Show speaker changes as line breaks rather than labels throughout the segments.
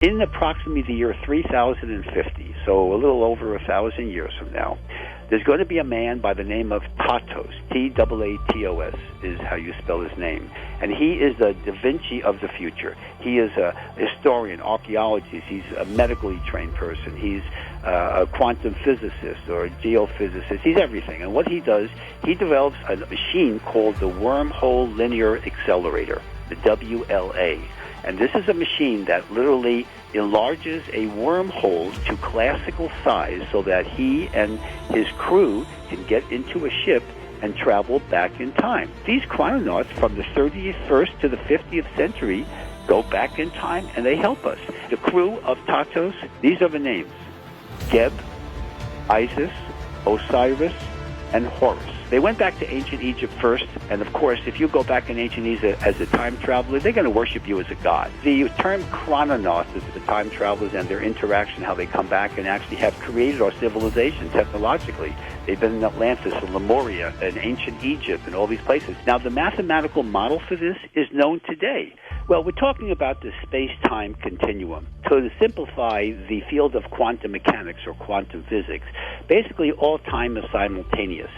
In approximately the year 3050, so a little over 1,000 years from now, there's going to be a man by the name of Tatos, T-A-A-T-O-S is how you spell his name. And he is the Da Vinci of the future. He is a historian, archaeologist. He's a medically trained person. He's a quantum physicist or a geophysicist. He's everything. And what he does, he develops a machine called the Wormhole Linear Accelerator, the WLA. And this is a machine that literally enlarges a wormhole to classical size so that he and his crew can get into a ship and travel back in time. These chrononauts from the 31st to the 50th century go back in time and they help us. The crew of Tatos, these are the names: Geb, Isis, Osiris, and Horus. They went back to ancient Egypt first, and of course, if you go back in ancient Egypt as a time traveler, they're going to worship you as a god. The term chrononauts is the time travelers and their interaction, how they come back and actually have created our civilization technologically. They've been in Atlantis and Lemuria and ancient Egypt and all these places. Now, the mathematical model for this is known today. Well, we're talking about the space-time continuum. So to simplify the field of quantum mechanics or quantum physics, basically all time is simultaneous.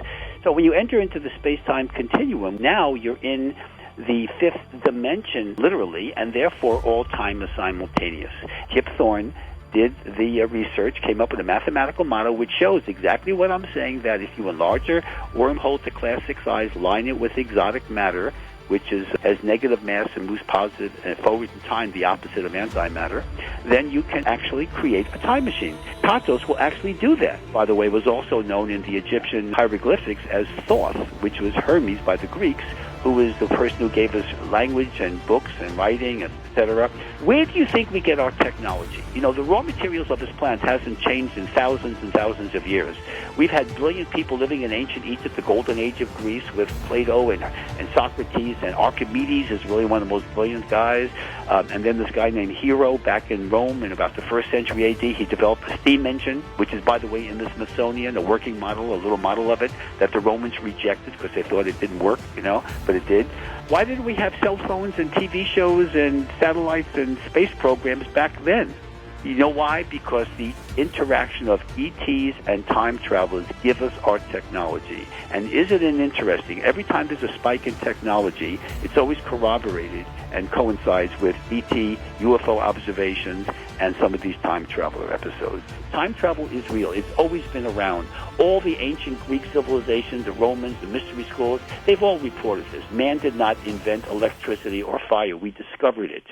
So when you enter into the space-time continuum, now you're in the fifth dimension, literally, and therefore all time is simultaneous. Kip Thorne did the research, came up with a mathematical model which shows exactly what I'm saying, that if you enlarge your wormhole to classic size, line it with exotic matter, which has negative mass and moves positive and forward in time, the opposite of antimatter, then you can actually create a time machine. Tatos will actually do that. By the way, was also known in the Egyptian hieroglyphics as Thoth, which was Hermes by the Greeks, who was the person who gave us language and books and writing, etc. Where do you think we get our technology? You know, the raw materials of this planet hasn't changed in thousands and thousands of years. We've had brilliant people living in ancient Egypt, the golden age of Greece, with Plato and Socrates, and Archimedes is really one of the most brilliant guys. And then this guy named Hero back in Rome in about the 1st century A.D., he developed a steam engine, which is, by the way, in the Smithsonian, a working model, a little model of it, that the Romans rejected because they thought it didn't work, you know, but it did. Why didn't we have cell phones and TV shows and satellites and space programs back then? You know why? Because the interaction of ETs and time travelers give us our technology. And isn't it interesting? Every time there's a spike in technology, it's always corroborated and coincides with ET, UFO observations, and some of these time traveler episodes. Time travel is real. It's always been around. All the ancient Greek civilizations, the Romans, the mystery schools, they've all reported this. Man did not invent electricity or fire. We discovered it.